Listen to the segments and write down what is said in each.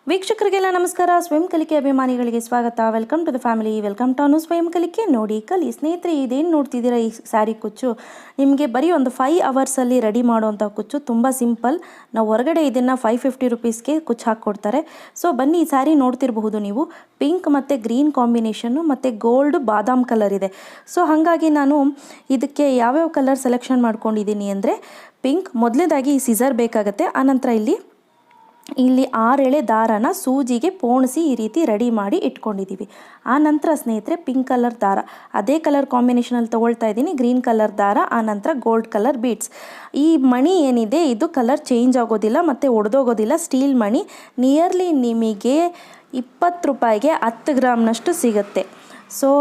ವೀಕ್ಷಕರಿಗೆಲ್ಲ ನಮಸ್ಕಾರ. ಸ್ವಯಂ ಕಲಿಕೆ ಅಭಿಮಾನಿಗಳಿಗೆ ಸ್ವಾಗತ. Welcome to the family, welcome to ಸ್ವಯಂ ಕಲಿಕೆ. ನೋಡಿ ಕಲಿ ಸ್ನೇಹಿತರೆ, ಇದೇನು ನೋಡ್ತಿದ್ದೀರಾ ಈ ಸ್ಯಾರಿ ಕುಚ್ಚು ನಿಮಗೆ ಬರೀ ಒಂದು 5 ಅವರ್ಸಲ್ಲಿ ರೆಡಿ ಮಾಡುವಂಥ ಕುಚ್ಚು. ತುಂಬ ಸಿಂಪಲ್. ನಾವು ಹೊರಗಡೆ ಇದನ್ನು 550 ರುಪೀಸ್ಗೆ ಕುಚ್ಚು ಹಾಕ್ಕೊಡ್ತಾರೆ. ಸೊ ಬನ್ನಿ, ಈ ಸ್ಯಾರಿ ನೋಡ್ತಿರಬಹುದು ನೀವು. ಪಿಂಕ್ ಮತ್ತು ಗ್ರೀನ್ ಕಾಂಬಿನೇಷನ್ನು ಮತ್ತು ಗೋಲ್ಡ್ ಬಾದಾಮ್ ಕಲರ್ ಇದೆ. ಸೊ ಹಾಗಾಗಿ ನಾನು ಇದಕ್ಕೆ ಯಾವ್ಯಾವ ಕಲರ್ ಸೆಲೆಕ್ಷನ್ ಮಾಡ್ಕೊಂಡಿದ್ದೀನಿ ಅಂದರೆ, ಪಿಂಕ್ ಮೊದಲನೇದಾಗಿ ಈ ಸಿಸರ್ ಬೇಕಾಗುತ್ತೆ. ಆನಂತರ ಇಲ್ಲಿ 6 ಎಳೆ ದಾರನ ಸೂಜಿಗೆ ಪೋಣಿಸಿ ಈ ರೀತಿ ರೆಡಿ ಮಾಡಿ ಇಟ್ಕೊಂಡಿದ್ದೀವಿ. ಆ ನಂತರ ಸ್ನೇಹಿತರೆ, ಪಿಂಕ್ ಕಲರ್ ದಾರ, ಅದೇ ಕಲರ್ ಕಾಂಬಿನೇಷನಲ್ಲಿ ತೊಗೊಳ್ತಾ ಇದ್ದೀನಿ. ಗ್ರೀನ್ ಕಲರ್ ದಾರ, ಆನಂತರ ಗೋಲ್ಡ್ ಕಲರ್ ಬೀಡ್ಸ್. ಈ ಮಣಿ ಏನಿದೆ ಇದು ಕಲರ್ ಚೇಂಜ್ ಆಗೋದಿಲ್ಲ ಮತ್ತು ಒಡೆದೋಗೋದಿಲ್ಲ. ಸ್ಟೀಲ್ ಮಣಿ. ನಿಯರ್ಲಿ ನಿಮಗೆ 20 ರೂಪಾಯಿಗೆ 10 ಗ್ರಾಮ್ನಷ್ಟು ಸಿಗುತ್ತೆ. ಸೊ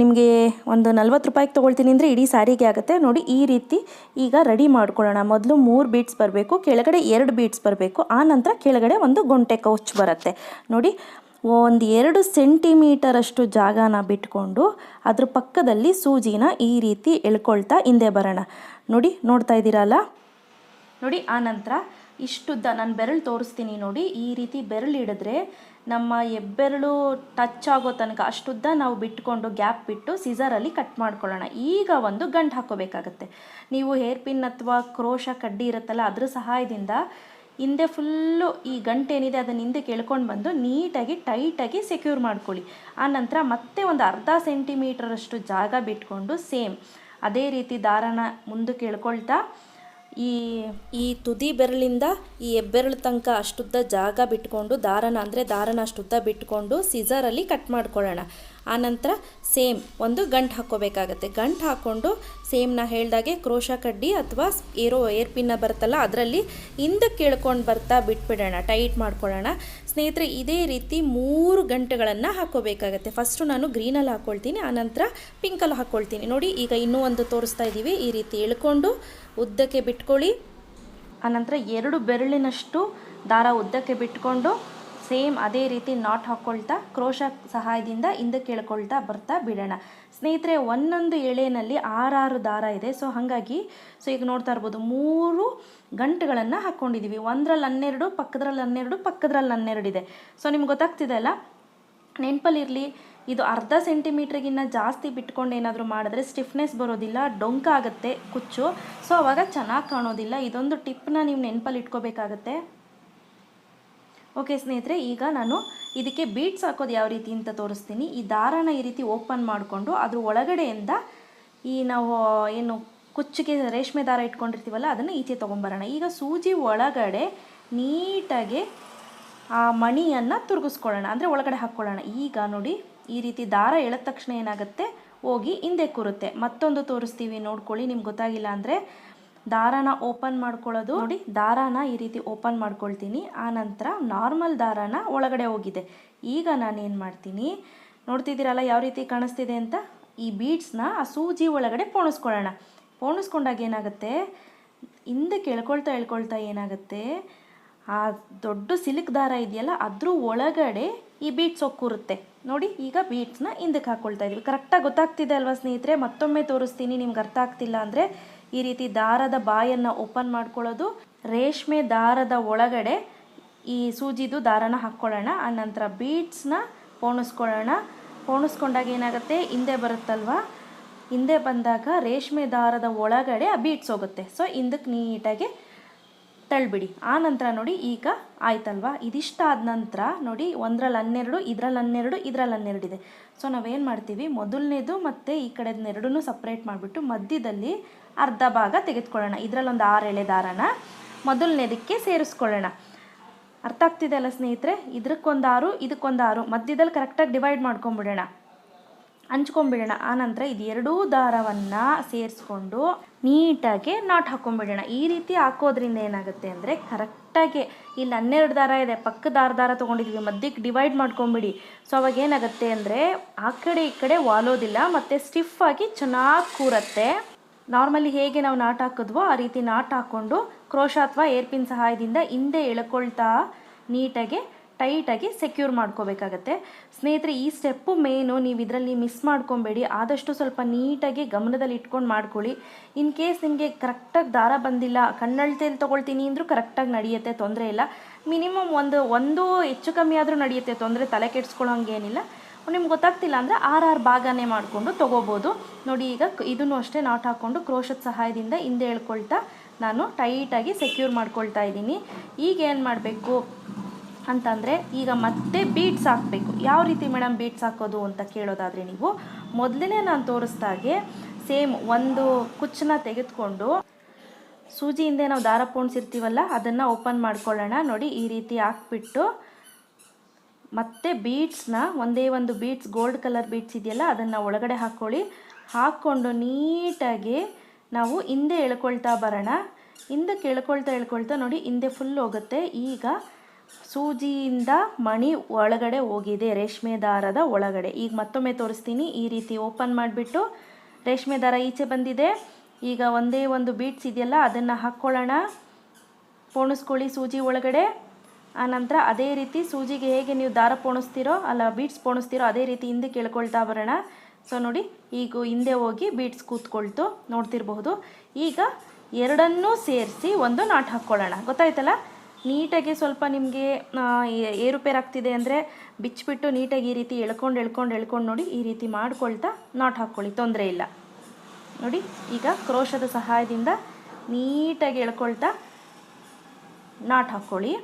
ನಿಮಗೆ ಒಂದು 40 ರೂಪಾಯಿಗೆ ತೊಗೊಳ್ತೀನಿ ಅಂದರೆ ಇಡೀ ಸ್ಯಾರಿಗೆ ಆಗುತ್ತೆ. ನೋಡಿ, ಈ ರೀತಿ ಈಗ ರೆಡಿ ಮಾಡ್ಕೊಳ್ಳೋಣ. ಮೊದಲು 3 ಬೀಡ್ಸ್ ಬರಬೇಕು, ಕೆಳಗಡೆ 2 ಬೀಡ್ಸ್ ಬರಬೇಕು. ಆ ನಂತರ ಕೆಳಗಡೆ ಒಂದು ಗೊಂಟೆ ಕೌಚ್ ಬರುತ್ತೆ. ನೋಡಿ, ಒಂದು 2 ಸೆಂಟಿಮೀಟರಷ್ಟು ಜಾಗನ ಬಿಟ್ಕೊಂಡು ಅದ್ರ ಪಕ್ಕದಲ್ಲಿ ಸೂಜಿನ ಈ ರೀತಿ ಎಳ್ಕೊಳ್ತಾ ಹಿಂದೆ ಬರೋಣ. ನೋಡ್ತಾ ಇದ್ದೀರಲ್ಲ. ನೋಡಿ, ಆ ನಂತರ ಇಷ್ಟುದ್ದ ನಾನು ಬೆರಳು ತೋರಿಸ್ತೀನಿ ನೋಡಿ. ಈ ರೀತಿ ಬೆರಳು ಹಿಡಿದ್ರೆ ನಮ್ಮ ಹೆಬ್ಬೆರಳು ಟಚ್ ಆಗೋ ತನಕ ಅಷ್ಟುದ್ದ ನಾವು ಬಿಟ್ಕೊಂಡು ಗ್ಯಾಪ್ ಬಿಟ್ಟು ಸಿಸರಲ್ಲಿ ಕಟ್ ಮಾಡ್ಕೊಳ್ಳೋಣ. ಈಗ ಒಂದು ಗಂಟು ಹಾಕ್ಕೋಬೇಕಾಗತ್ತೆ. ನೀವು ಹೇರ್ ಪಿನ್ ಅಥವಾ ಕ್ರೋಶ ಕಡ್ಡಿ ಇರುತ್ತಲ್ಲ, ಅದ್ರ ಸಹಾಯದಿಂದ ಹಿಂದೆ ಫುಲ್ಲು ಈ ಗಂಟೇನಿದೆ ಅದನ್ನು ಹಿಂದೆ ಕೆಳ್ಕೊಂಡು ಬಂದು ನೀಟಾಗಿ ಟೈಟಾಗಿ ಸೆಕ್ಯೂರ್ ಮಾಡ್ಕೊಳ್ಳಿ. ಆನಂತರ ಮತ್ತೆ ಒಂದು ಅರ್ಧ ಸೆಂಟಿಮೀಟರಷ್ಟು ಜಾಗ ಬಿಟ್ಕೊಂಡು ಸೇಮ್ ಅದೇ ರೀತಿ ದಾರನ ಮುಂದಕ್ಕೆ ಎಳ್ಕೊಳ್ತಾ ಈ ತುದಿ ಬೆರಳಿಂದ ಈ ಹೆಬ್ಬೆರಳು ತನಕ ಅಷ್ಟುದ್ದ ಜಾಗ ಬಿಟ್ಕೊಂಡು ದಾರನ ಅಷ್ಟುದ್ದ ಬಿಟ್ಕೊಂಡು ಸಿಸರಲ್ಲಿ ಕಟ್ ಮಾಡ್ಕೊಳ್ಳೋಣ. ಆನಂತರ ಸೇಮ್ ಒಂದು ಗಂಟು ಹಾಕ್ಕೋಬೇಕಾಗತ್ತೆ. ಗಂಟು ಹಾಕ್ಕೊಂಡು ಸೇಮ್ ನಾ ಹೇಳ್ದಾಗೆ ಕ್ರೋಶ ಕಡ್ಡಿ ಅಥವಾ ಏರ್ ಪಿನ್ನ ಬರುತ್ತಲ್ಲ ಅದರಲ್ಲಿ ಹಿಂದಕ್ಕೆ ಕೇಳ್ಕೊಂಡು ಬರ್ತಾ ಬಿಟ್ಬಿಡೋಣ, ಟೈಟ್ ಮಾಡ್ಕೊಳ್ಳೋಣ. ಸ್ನೇಹಿತರೆ, ಇದೇ ರೀತಿ 3 ಗಂಟೆಗಳನ್ನು ಹಾಕ್ಕೋಬೇಕಾಗತ್ತೆ. ಫಸ್ಟು ನಾನು ಗ್ರೀನಲ್ಲಿ ಹಾಕ್ಕೊಳ್ತೀನಿ, ಆನಂತರ ಪಿಂಕಲ್ಲಿ ಹಾಕ್ಕೊಳ್ತೀನಿ. ನೋಡಿ, ಈಗ ಇನ್ನೂ ಒಂದು ತೋರಿಸ್ತಾ ಇದ್ದೀವಿ. ಈ ರೀತಿ ಎಳ್ಕೊಂಡು ಉದ್ದಕ್ಕೆ ಬಿಟ್ಕೊಳ್ಳಿ. ಆನಂತರ 2 ಬೆರಳಿನಷ್ಟು ದಾರ ಉದ್ದಕ್ಕೆ ಬಿಟ್ಕೊಂಡು ಸೇಮ್ ಅದೇ ರೀತಿ ನಾಟ್ ಹಾಕ್ಕೊಳ್ತಾ ಕ್ರೋಶ ಸಹಾಯದಿಂದ ಹಿಂದಕ್ಕೆ ಎಳ್ಕೊಳ್ತಾ ಬರ್ತಾ ಬಿಡೋಣ. ಸ್ನೇಹಿತರೆ, ಒಂದೊಂದು ಎಳೆನಲ್ಲಿ 6 ದಾರ ಇದೆ. ಸೊ ಹಾಗಾಗಿ ಈಗ ನೋಡ್ತಾ ಇರ್ಬೋದು 3 ಗಂಟುಗಳನ್ನು ಹಾಕ್ಕೊಂಡಿದ್ದೀವಿ. ಒಂದರಲ್ಲಿ 12, ಪಕ್ಕದ್ರಲ್ಲಿ 12, ಪಕ್ಕದ್ರಲ್ಲಿ 12 ಇದೆ. ಸೊ ನಿಮ್ಗೆ ಗೊತ್ತಾಗ್ತಿದೆ ಅಲ್ಲ, ನೆನಪಲ್ಲಿರಲಿ. ಇದು ಅರ್ಧ ಸೆಂಟಿಮೀಟ್ರಿಗಿನ್ನ ಜಾಸ್ತಿ ಬಿಟ್ಕೊಂಡು ಏನಾದರೂ ಮಾಡಿದ್ರೆ ಸ್ಟಿಫ್ನೆಸ್ ಬರೋದಿಲ್ಲ, ಡೊಂಕ ಆಗುತ್ತೆ ಕುಚ್ಚು. ಸೊ ಅವಾಗ ಚೆನ್ನಾಗಿ ಕಾಣೋದಿಲ್ಲ. ಇದೊಂದು ಟಿಪ್ನ ನೀವು ನೆನಪಲ್ಲಿ ಇಟ್ಕೋಬೇಕಾಗತ್ತೆ. ಓಕೆ ಸ್ನೇಹಿತರೆ, ಈಗ ನಾನು ಇದಕ್ಕೆ ಬೀಡ್ಸ್ ಹಾಕೋದು ಯಾವ ರೀತಿ ಅಂತ ತೋರಿಸ್ತೀನಿ. ಈ ದಾರನ ಈ ರೀತಿ ಓಪನ್ ಮಾಡಿಕೊಂಡು ಅದ್ರ ಒಳಗಡೆಯಿಂದ ನಾವು ಏನು ಕುಚ್ಚಿಗೆ ರೇಷ್ಮೆ ದಾರ ಇಟ್ಕೊಂಡಿರ್ತೀವಲ್ಲ ಅದನ್ನು ಈಚೆ ತೊಗೊಂಬರೋಣ. ಈಗ ಸೂಜಿ ಒಳಗಡೆ ನೀಟಾಗಿ ಆ ಮಣಿಯನ್ನು ತುರುಗಿಸ್ಕೊಳ್ಳೋಣ, ಅಂದರೆ ಒಳಗಡೆ ಹಾಕ್ಕೊಳ್ಳೋಣ. ಈಗ ನೋಡಿ, ಈ ರೀತಿ ದಾರ ಎಳೆದ ತಕ್ಷಣ ಏನಾಗುತ್ತೆ, ಹೋಗಿ ಹಿಂದೆ ಕೂರುತ್ತೆ. ಮತ್ತೊಂದು ತೋರಿಸ್ತೀವಿ, ನೋಡ್ಕೊಳ್ಳಿ. ನಿಮ್ಗೆ ಗೊತ್ತಾಗಿಲ್ಲ ಅಂದರೆ ದಾರಾನ ಓಪನ್ ಮಾಡ್ಕೊಳ್ಳೋದು. ನೋಡಿ, ದಾರಾನ ಈ ರೀತಿ ಓಪನ್ ಮಾಡ್ಕೊಳ್ತೀನಿ. ಆನಂತರ ನಾರ್ಮಲ್ ದಾರಾನ ಒಳಗಡೆ ಹೋಗಿದೆ. ಈಗ ನಾನೇನು ಮಾಡ್ತೀನಿ, ನೋಡ್ತಿದ್ದೀರಲ್ಲ ಯಾವ ರೀತಿ ಕಾಣಿಸ್ತಿದೆ ಅಂತ. ಈ ಬೀಡ್ಸ್ನ ಆ ಸೂಜಿ ಒಳಗಡೆ ಪೋಣಿಸ್ಕೊಳ್ಳೋಣ. ಪೋಣಿಸ್ಕೊಂಡಾಗ ಏನಾಗುತ್ತೆ, ಹಿಂದಕ್ಕೆ ಎಳ್ಕೊಳ್ತಾ ಏನಾಗುತ್ತೆ, ಆ ದೊಡ್ಡ ಸಿಲ್ಕ್ ದಾರ ಇದೆಯಲ್ಲ ಅದ್ರ ಒಳಗಡೆ ಈ ಬೀಡ್ಸ್ ಕೂರುತ್ತೆ. ನೋಡಿ, ಈಗ ಬೀಡ್ಸ್ನ ಹಿಂದಕ್ಕೆ ಹಾಕ್ಕೊಳ್ತಾ ಇದ್ದೀವಿ. ಕರೆಕ್ಟಾಗಿ ಗೊತ್ತಾಗ್ತಿದೆ ಅಲ್ವಾ ಸ್ನೇಹಿತರೆ? ಮತ್ತೊಮ್ಮೆ ತೋರಿಸ್ತೀನಿ, ನಿಮ್ಗೆ ಅರ್ಥ ಆಗ್ತಿಲ್ಲ ಅಂದರೆ. ಈ ರೀತಿ ದಾರದ ಬಾಯನ್ನು ಓಪನ್ ಮಾಡ್ಕೊಳ್ಳೋದು, ರೇಷ್ಮೆ ದಾರದ ಒಳಗಡೆ ಈ ಸೂಜಿದು ದಾರನ ಹಾಕ್ಕೊಳ್ಳೋಣ. ಆನಂತರ ಬೀಡ್ಸ್ನ ಪೋಣಿಸ್ಕೊಳ್ಳೋಣ. ಪೋಣಿಸ್ಕೊಂಡಾಗ ಏನಾಗುತ್ತೆ, ಹಿಂದೆ ಬರುತ್ತಲ್ವ, ಹಿಂದೆ ಬಂದಾಗ ರೇಷ್ಮೆ ದಾರದ ಒಳಗಡೆ ಆ ಬೀಡ್ಸ್ ಹೋಗುತ್ತೆ. ಸೊ ಹಿಂದಕ್ಕೆ ನೀಟಾಗಿ ತಳ್ಳಿಬಿಡಿ. ಆ ನಂತರ ನೋಡಿ, ಈಗ ಆಯ್ತಲ್ವಾ. ಇದಿಷ್ಟಾದ ನಂತರ ನೋಡಿ, ಒಂದರಲ್ಲಿ 12, ಇದರಲ್ಲಿ 12, ಇದರಲ್ಲಿ 12 ಇದೆ. ಸೊ ನಾವೇನು ಮಾಡ್ತೀವಿ, ಮೊದಲನೇದು ಮತ್ತು ಈ ಕಡೆದನ್ನ ಎರಡನ್ನೂ ಸಪ್ರೇಟ್ ಮಾಡಿಬಿಟ್ಟು ಮಧ್ಯದಲ್ಲಿ ಅರ್ಧ ಭಾಗ ತೆಗೆದುಕೊಳ್ಳೋಣ. ಇದರಲ್ಲೊಂದು 6 ಎಳೆ ದಾರನ ಮೊದಲನೇದಕ್ಕೆ ಸೇರಿಸ್ಕೊಳ್ಳೋಣ. ಅರ್ಥ ಆಗ್ತಿದೆ ಅಲ್ಲ ಸ್ನೇಹಿತರೆ? ಇದಕ್ಕೊಂದು 6, ಇದಕ್ಕೊಂದು 6, ಮಧ್ಯದಲ್ಲಿ ಕರೆಕ್ಟಾಗಿ ಡಿವೈಡ್ ಮಾಡ್ಕೊಂಬಿಡೋಣ, ಹಂಚ್ಕೊಂಬಿಡೋಣ. ಆನಂತರ ಇದು 2 ದಾರವನ್ನು ಸೇರಿಸ್ಕೊಂಡು ನೀಟಾಗಿ ನಾಟ್ ಹಾಕ್ಕೊಂಬಿಡೋಣ. ಈ ರೀತಿ ಹಾಕೋದ್ರಿಂದ ಏನಾಗುತ್ತೆ ಅಂದರೆ, ಕರೆಕ್ಟಾಗಿ ಇಲ್ಲಿ 12 ದಾರ ಇದೆ, ಪಕ್ಕದ 6 ದಾರ ತೊಗೊಂಡಿದ್ದೀವಿ, ಮಧ್ಯಕ್ಕೆ ಡಿವೈಡ್ ಮಾಡ್ಕೊಂಬಿಡಿ. ಸೊ ಅವಾಗ ಏನಾಗುತ್ತೆ ಅಂದರೆ, ಆ ಕಡೆ ಈ ಕಡೆ ವಾಲೋದಿಲ್ಲ ಮತ್ತು ಸ್ಟಿಫಾಗಿ ಚೆನ್ನಾಗಿ ಕೂರತ್ತೆ. ನಾರ್ಮಲಿ ಹೇಗೆ ನಾವು ನಾಟ್ ಹಾಕಿದ್ವೋ ಆ ರೀತಿ ನಾಟ್ ಹಾಕ್ಕೊಂಡು ಕ್ರೋಶ ಅಥವಾ ಏರ್ ಪಿನ್ ಸಹಾಯದಿಂದ ಹಿಂದೆ ಎಳ್ಕೊಳ್ತಾ ನೀಟಾಗಿ ಟೈಟಾಗಿ ಸೆಕ್ಯೂರ್ ಮಾಡ್ಕೋಬೇಕಾಗತ್ತೆ. ಸ್ನೇಹಿತರೆ, ಈ ಸ್ಟೆಪ್ಪು ಮೇನು. ನೀವು ಇದರಲ್ಲಿ ಮಿಸ್ ಮಾಡ್ಕೊಬೇಡಿ. ಆದಷ್ಟು ಸ್ವಲ್ಪ ನೀಟಾಗಿ ಗಮನದಲ್ಲಿ ಇಟ್ಕೊಂಡು ಮಾಡ್ಕೊಳ್ಳಿ. ಇನ್ ಕೇಸ್ ನಿಮಗೆ ಕರೆಕ್ಟಾಗಿ ದಾರ ಬಂದಿಲ್ಲ, ಕಣ್ಣಳ್ತೆಯಲ್ಲಿ ತೊಗೊಳ್ತೀನಿ ಅಂದರೂ ಕರೆಕ್ಟಾಗಿ ನಡೆಯುತ್ತೆ, ತೊಂದರೆ ಇಲ್ಲ. ಮಿನಿಮಮ್ ಒಂದು ಹೆಚ್ಚು ಕಮ್ಮಿ ಆದರೂ ನಡೆಯುತ್ತೆ, ತೊಂದರೆ ತಲೆ ಕೆಡಿಸ್ಕೊಳ್ಳೋಂಗೇನಿಲ್ಲ. ನಿಮ್ಗೆ ಗೊತ್ತಾಗ್ತಿಲ್ಲ ಅಂದರೆ 6 ಭಾಗನೇ ಮಾಡಿಕೊಂಡು ತೊಗೋಬೋದು. ನೋಡಿ ಈಗ ಇದನ್ನು ಅಷ್ಟೇ ನಾಟ್ ಹಾಕ್ಕೊಂಡು ಕ್ರೋಶದ ಸಹಾಯದಿಂದ ಹಿಂದೆ ಎಳ್ಕೊಳ್ತಾ ನಾನು ಟೈಟಾಗಿ ಸೆಕ್ಯೂರ್ ಮಾಡ್ಕೊಳ್ತಾ ಇದ್ದೀನಿ. ಈಗ ಏನು ಮಾಡಬೇಕು ಅಂತಂದರೆ ಈಗ ಮತ್ತೆ ಬೀಡ್ಸ್ ಹಾಕಬೇಕು. ಯಾವ ರೀತಿ ಮೇಡಮ್ ಬೀಡ್ಸ್ ಹಾಕೋದು ಅಂತ ಕೇಳೋದಾದರೆ, ನೀವು ಮೊದಲನೇ ನಾನು ತೋರಿಸ್ದಾಗೆ ಸೇಮ್ ಒಂದು ಕುಚ್ಚನ್ನ ತೆಗೆದುಕೊಂಡು ಸೂಜಿ ಹಿಂದೆ ನಾವು ದಾರ ಪೋಣಿಸಿರ್ತೀವಲ್ಲ ಅದನ್ನು ಓಪನ್ ಮಾಡ್ಕೊಳ್ಳೋಣ. ನೋಡಿ ಈ ರೀತಿ ಹಾಕ್ಬಿಟ್ಟು ಮತ್ತು ಬೀಡ್ಸ್ನ ಒಂದೇ ಒಂದು ಬೀಡ್ಸ್ ಗೋಲ್ಡ್ ಕಲರ್ ಬೀಡ್ಸ್ ಇದೆಯಲ್ಲ ಅದನ್ನು ಒಳಗಡೆ ಹಾಕ್ಕೊಳ್ಳಿ. ಹಾಕ್ಕೊಂಡು ನೀಟಾಗಿ ನಾವು ಹಿಂದೆ ಎಳ್ಕೊಳ್ತಾ ಬರೋಣ. ಹಿಂದಕ್ಕೆ ಎಳ್ಕೊಳ್ತಾ ನೋಡಿ ಹಿಂದೆ ಫುಲ್ ಹೋಗುತ್ತೆ. ಈಗ ಸೂಜಿಯಿಂದ ಮಣಿ ಒಳಗಡೆ ಹೋಗಿದೆ, ರೇಷ್ಮೆ ದಾರದ ಒಳಗಡೆ. ಈಗ ಮತ್ತೊಮ್ಮೆ ತೋರಿಸ್ತೀನಿ. ಈ ರೀತಿ ಓಪನ್ ಮಾಡಿಬಿಟ್ಟು ರೇಷ್ಮೆ ದಾರ ಈಚೆ ಬಂದಿದೆ. ಈಗ ಒಂದೇ ಒಂದು ಬೀಡ್ಸ್ ಇದೆಯಲ್ಲ ಅದನ್ನು ಹಾಕ್ಕೊಳ್ಳೋಣ, ಪೋಣಿಸ್ಕೊಳ್ಳಿ ಸೂಜಿ ಒಳಗಡೆ. ಆನಂತರ ಅದೇ ರೀತಿ ಸೂಜಿಗೆ ಹೇಗೆ ನೀವು ದಾರ ಪೋಣಿಸ್ತೀರೋ ಬೀಡ್ಸ್ ಪೋಣಿಸ್ತೀರೋ ಅದೇ ರೀತಿ ಹಿಂದಕ್ಕೆ ಎಳ್ಕೊಳ್ತಾ ಬರೋಣ. ಸೊ ನೋಡಿ ಈಗ ಹಿಂದೆ ಹೋಗಿ ಬೀಡ್ಸ್ ಕೂತ್ಕೊಳ್ತು ನೋಡ್ತಿರಬಹುದು. ಈಗ ಎರಡನ್ನೂ ಸೇರಿಸಿ ಒಂದು ನಾಟ್ ಹಾಕ್ಕೊಳ್ಳೋಣ. ಗೊತ್ತಾಯ್ತಲ್ಲ? ನೀಟಾಗಿ ಸ್ವಲ್ಪ ನಿಮಗೆ ಏರುಪೇರು ಆಗ್ತಿದೆ ಅಂದರೆ ಬಿಚ್ಚಿಬಿಟ್ಟು ನೀಟಾಗಿ ಈ ರೀತಿ ಎಳ್ಕೊಂಡು ನೋಡಿ ಈ ರೀತಿ ಮಾಡ್ಕೊಳ್ತಾ ನಾಟ್ ಹಾಕ್ಕೊಳ್ಳಿ, ತೊಂದರೆ ಇಲ್ಲ. ನೋಡಿ ಈಗ ಕ್ರೋಶದ ಸಹಾಯದಿಂದ ನೀಟಾಗಿ ಎಳ್ಕೊಳ್ತಾ ನಾಟ್ ಹಾಕ್ಕೊಳ್ಳಿ.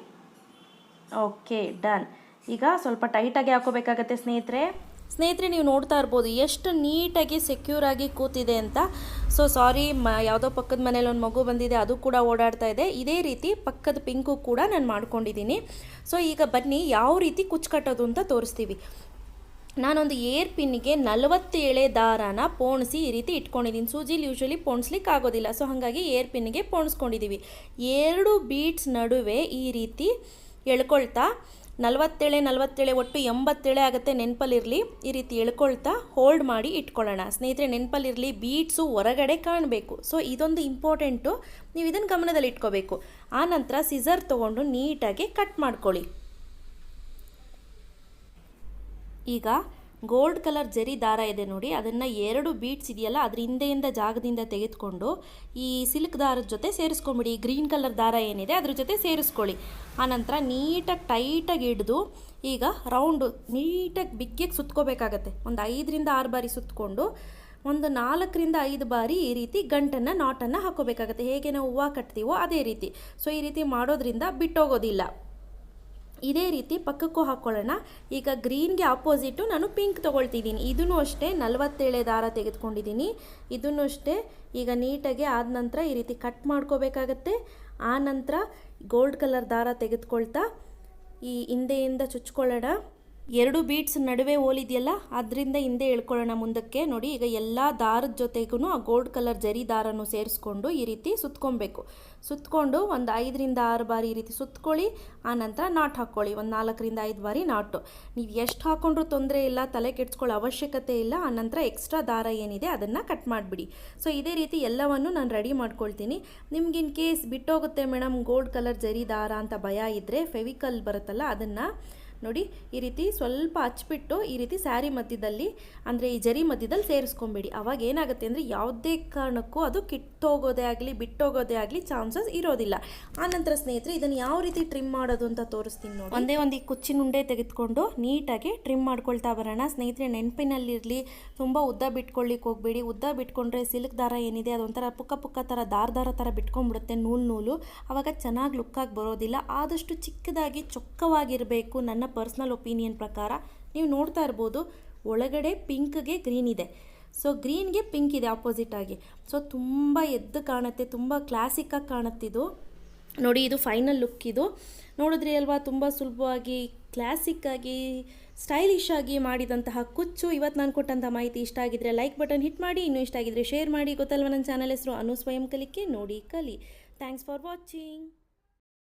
Okay, done. ಈಗ ಸ್ವಲ್ಪ ಟೈಟಾಗಿ ಹಾಕೋಬೇಕಾಗತ್ತೆ ಸ್ನೇಹಿತರೆ ನೀವು ನೋಡ್ತಾ ಇರ್ಬೋದು ಎಷ್ಟು ನೀಟಾಗಿ ಸೆಕ್ಯೂರಾಗಿ ಕೂತಿದೆ ಅಂತ. ಸೊ ಸಾರಿ, ಯಾವುದೋ ಪಕ್ಕದ ಮನೇಲಿ ಒಂದು ಮಗು ಬಂದಿದೆ, ಅದು ಕೂಡ ಓಡಾಡ್ತಾ ಇದೆ. ಇದೇ ರೀತಿ ಪಕ್ಕದ ಪಿಂಕು ಕೂಡ ನಾನು ಮಾಡ್ಕೊಂಡಿದ್ದೀನಿ. ಸೊ ಈಗ ಬನ್ನಿ ಯಾವ ರೀತಿ ಕುಚ್ಚು ಕಟ್ಟೋದು ಅಂತ ತೋರಿಸ್ತೀವಿ. ನಾನೊಂದು ಏರ್ ಪಿನ್ನಿಗೆ 47 ದಾರಾನ ಪೋಣಿಸಿ ಈ ರೀತಿ ಇಟ್ಕೊಂಡಿದ್ದೀನಿ. ಸೂಜಿಲಿ ಯೂಶ್ವಲಿ ಪೋಣಿಸ್ಲಿಕ್ಕೆ ಆಗೋದಿಲ್ಲ, ಸೊ ಹಾಗಾಗಿ ಏರ್ ಪಿನ್ನಿಗೆ ಪೋಣಿಸ್ಕೊಂಡಿದ್ದೀವಿ. 2 ಬೀಡ್ಸ್ ನಡುವೆ ಈ ರೀತಿ ಎಳ್ಕೊಳ್ತಾ 47 ಒಟ್ಟು 87 ಆಗುತ್ತೆ, ನೆನಪಲ್ಲಿರಲಿ. ಈ ರೀತಿ ಎಳ್ಕೊಳ್ತಾ ಹೋಲ್ಡ್ ಮಾಡಿ ಇಟ್ಕೊಳ್ಳೋಣ ಸ್ನೇಹಿತರೆ. ನೆನಪಲ್ಲಿರಲಿ, ಬೀಡ್ಸು ಹೊರಗಡೆ ಕಾಣಬೇಕು. ಸೊ ಇದೊಂದು ಇಂಪಾರ್ಟೆಂಟು, ನೀವು ಇದನ್ನು ಗಮನದಲ್ಲಿ ಇಟ್ಕೋಬೇಕು. ಆನಂತರ ಸಿಸರ್ ತೊಗೊಂಡು ನೀಟಾಗಿ ಕಟ್ ಮಾಡ್ಕೊಳ್ಳಿ. ಈಗ ಗೋಲ್ಡ್ ಕಲರ್ ಜರಿ ದಾರ ಇದೆ ನೋಡಿ, ಅದನ್ನು 2 ಬೀಡ್ಸ್ ಇದೆಯಲ್ಲ ಅದ್ರ ಹಿಂದೆಯಿಂದ ಜಾಗದಿಂದ ತೆಗೆದುಕೊಂಡು ಈ ಸಿಲ್ಕ್ ದಾರದ ಜೊತೆ ಸೇರಿಸ್ಕೊಂಬಿಡಿ. ಗ್ರೀನ್ ಕಲರ್ ದಾರ ಏನಿದೆ ಅದ್ರ ಜೊತೆ ಸೇರಿಸ್ಕೊಳ್ಳಿ. ಆನಂತರ ನೀಟಾಗಿ ಟೈಟಾಗಿ ಹಿಡಿದು ಈಗ ರೌಂಡು ನೀಟಾಗಿ ಬಿಗ್ಗೆಗೆ ಸುತ್ಕೋಬೇಕಾಗತ್ತೆ. ಒಂದು 5ರಿಂದ 6 ಬಾರಿ ಸುತ್ತಕೊಂಡು ಒಂದು 4ರಿಂದ 5 ಬಾರಿ ಈ ರೀತಿ ಗಂಟನ್ನು ನಾಟನ್ನು ಹಾಕೋಬೇಕಾಗತ್ತೆ. ಹೇಗೆ ನಾವು ಹೂವು ಕಟ್ತೀವೋ ಅದೇ ರೀತಿ. ಸೊ ಈ ರೀತಿ ಮಾಡೋದ್ರಿಂದ ಬಿಟ್ಟೋಗೋದಿಲ್ಲ. ಇದೇ ರೀತಿ ಪಕ್ಕಕ್ಕೂ ಹಾಕ್ಕೊಳ್ಳೋಣ. ಈಗ ಗ್ರೀನ್ಗೆ ಆಪೋಸಿಟು ನಾನು ಪಿಂಕ್ ತೊಗೊಳ್ತಿದ್ದೀನಿ. ಇದನ್ನು ಅಷ್ಟೇ 47 ದಾರ ತೆಗೆದುಕೊಂಡಿದ್ದೀನಿ. ಇದನ್ನು ಅಷ್ಟೇ ಈಗ ನೀಟಾಗಿ ಆದ ನಂತರ ಈ ರೀತಿ ಕಟ್ ಮಾಡ್ಕೋಬೇಕಾಗತ್ತೆ. ಆ ನಂತರ ಗೋಲ್ಡ್ ಕಲರ್ ದಾರ ತೆಗೆದುಕೊಳ್ತಾ ಈ ಹಿಂದೆಯಿಂದ ಚುಚ್ಕೊಳ್ಳೋಣ. 2 ಬೀಡ್ಸ್ ನಡುವೆ ಹೋಲಿದೆಯಲ್ಲ ಅದರಿಂದ ಹಿಂದೆ ಎಳ್ಕೊಳ್ಳೋಣ ಮುಂದಕ್ಕೆ. ನೋಡಿ ಈಗ ಎಲ್ಲ ದಾರದ ಜೊತೆಗೂ ಆ ಗೋಲ್ಡ್ ಕಲರ್ ಜರಿ ದಾರನೂ ಸೇರಿಸ್ಕೊಂಡು ಈ ರೀತಿ ಸುತ್ಕೊಬೇಕು. ಸುತ್ತಕೊಂಡು ಒಂದು 5ರಿಂದ 6 ಬಾರಿ ಈ ರೀತಿ ಸುತ್ಕೊಳ್ಳಿ. ಆನಂತರ ನಾಟ್ ಹಾಕ್ಕೊಳ್ಳಿ, ಒಂದು 4ರಿಂದ 5 ಬಾರಿ ನಾಟು. ನೀವು ಎಷ್ಟು ಹಾಕ್ಕೊಂಡ್ರೂ ತೊಂದರೆ ಇಲ್ಲ, ತಲೆ ಕೆಡಿಸ್ಕೊಳ್ಳೋ ಅವಶ್ಯಕತೆ ಇಲ್ಲ. ಆನಂತರ ಎಕ್ಸ್ಟ್ರಾ ದಾರ ಏನಿದೆ ಅದನ್ನು ಕಟ್ ಮಾಡಿಬಿಡಿ. ಸೊ ಇದೇ ರೀತಿ ಎಲ್ಲವನ್ನು ನಾನು ರೆಡಿ ಮಾಡ್ಕೊಳ್ತೀನಿ. ನಿಮ್ಗೆ ಇನ್ ಕೇಸ್ ಬಿಟ್ಟೋಗುತ್ತೆ ಮೇಡಮ್ ಗೋಲ್ಡ್ ಕಲರ್ ಜರಿ ದಾರ ಅಂತ ಭಯ ಇದ್ದರೆ ಫೆವಿಕಲ್ ಬರುತ್ತಲ್ಲ ಅದನ್ನು ನೋಡಿ ಈ ರೀತಿ ಸ್ವಲ್ಪ ಹಚ್ಬಿಟ್ಟು ಈ ರೀತಿ ಸ್ಯಾರಿ ಮಧ್ಯದಲ್ಲಿ ಅಂದರೆ ಈ ಜರಿ ಮಧ್ಯದಲ್ಲಿ ಸೇರಿಸ್ಕೊಂಬೇಡಿ. ಅವಾಗ ಏನಾಗುತ್ತೆ ಅಂದರೆ ಯಾವುದೇ ಕಾರಣಕ್ಕೂ ಅದು ಕಿತ್ತೋಗೋದೇ ಆಗಲಿ ಬಿಟ್ಟೋಗೋದೇ ಆಗಲಿ ಚಾನ್ಸಸ್ ಇರೋದಿಲ್ಲ. ಆನಂತರ ಸ್ನೇಹಿತರೆ ಇದನ್ನು ಯಾವ ರೀತಿ ಟ್ರಿಮ್ ಮಾಡೋದು ಅಂತ ತೋರಿಸ್ತೀನಿ ನೋಡಿ. ಒಂದೇ ಒಂದು ಈ ಕುಚ್ಚಿನ ಉಂಡೆ ತೆಗೆದುಕೊಂಡು ನೀಟಾಗಿ ಟ್ರಿಮ್ ಮಾಡ್ಕೊಳ್ತಾ ಬರೋಣ ಸ್ನೇಹಿತರೆ. ನೆನಪಿನಲ್ಲಿರಲಿ, ತುಂಬ ಉದ್ದ ಬಿಟ್ಕೊಳ್ಳಿಕ್ಕೆ ಹೋಗಬೇಡಿ. ಉದ್ದ ಬಿಟ್ಕೊಂಡ್ರೆ ಸಿಲ್ಕ್ ದಾರ ಏನಿದೆ ಅದೊಂಥರ ಪುಕ್ಕ ಥರ ದಾರ ಥರ ಬಿಟ್ಕೊಂಡ್ಬಿಡುತ್ತೆ, ನೂಲು. ಆವಾಗ ಚೆನ್ನಾಗಿ ಲುಕ್ಕಾಗಿ ಬರೋದಿಲ್ಲ. ಆದಷ್ಟು ಚಿಕ್ಕದಾಗಿ ಚೊಕ್ಕವಾಗಿರಬೇಕು. ನನ್ನ ಪರ್ಸ್ನಲ್ ಒಪಿನಿಯನ್ ಪ್ರಕಾರ ನೀವು ನೋಡ್ತಾ ಇರ್ಬೋದು ಒಳಗಡೆ ಪಿಂಕ್ಗೆ ಗ್ರೀನ್ ಇದೆ. ಸೊ ಗ್ರೀನ್ಗೆ ಪಿಂಕ್ ಇದೆ ಆಪೋಸಿಟ್ ಆಗಿ. ಸೊ ತುಂಬ ಎದ್ದು ಕಾಣುತ್ತೆ, ತುಂಬ ಕ್ಲಾಸಿಕ್ಕಾಗಿ ಕಾಣುತ್ತಿದ್ದು ನೋಡಿ. ಇದು ಫೈನಲ್ ಲುಕ್. ಇದು ನೋಡಿದ್ರಿ ಅಲ್ವಾ, ತುಂಬ ಸುಲಭವಾಗಿ ಕ್ಲಾಸಿಕ್ಕಾಗಿ ಸ್ಟೈಲಿಶ್ ಆಗಿ ಮಾಡಿದಂತಹ ಕುಚ್ಚು. ಇವತ್ತು ನಾನು ಕೊಟ್ಟಂಥ ಮಾಹಿತಿ ಇಷ್ಟ ಆಗಿದ್ರೆ ಲೈಕ್ ಬಟನ್ ಹಿಟ್ ಮಾಡಿ, ಇನ್ನೂ ಇಷ್ಟ ಆಗಿದ್ರೆ ಶೇರ್ ಮಾಡಿ. ಗೊತ್ತಲ್ವ ನನ್ನ ಚಾನಲ್ ಹೆಸರು ಅನು ಸ್ವಯಂ ಕಲಿಕೆ ನೋಡಿ ಕಲಿ. Thanks for watching.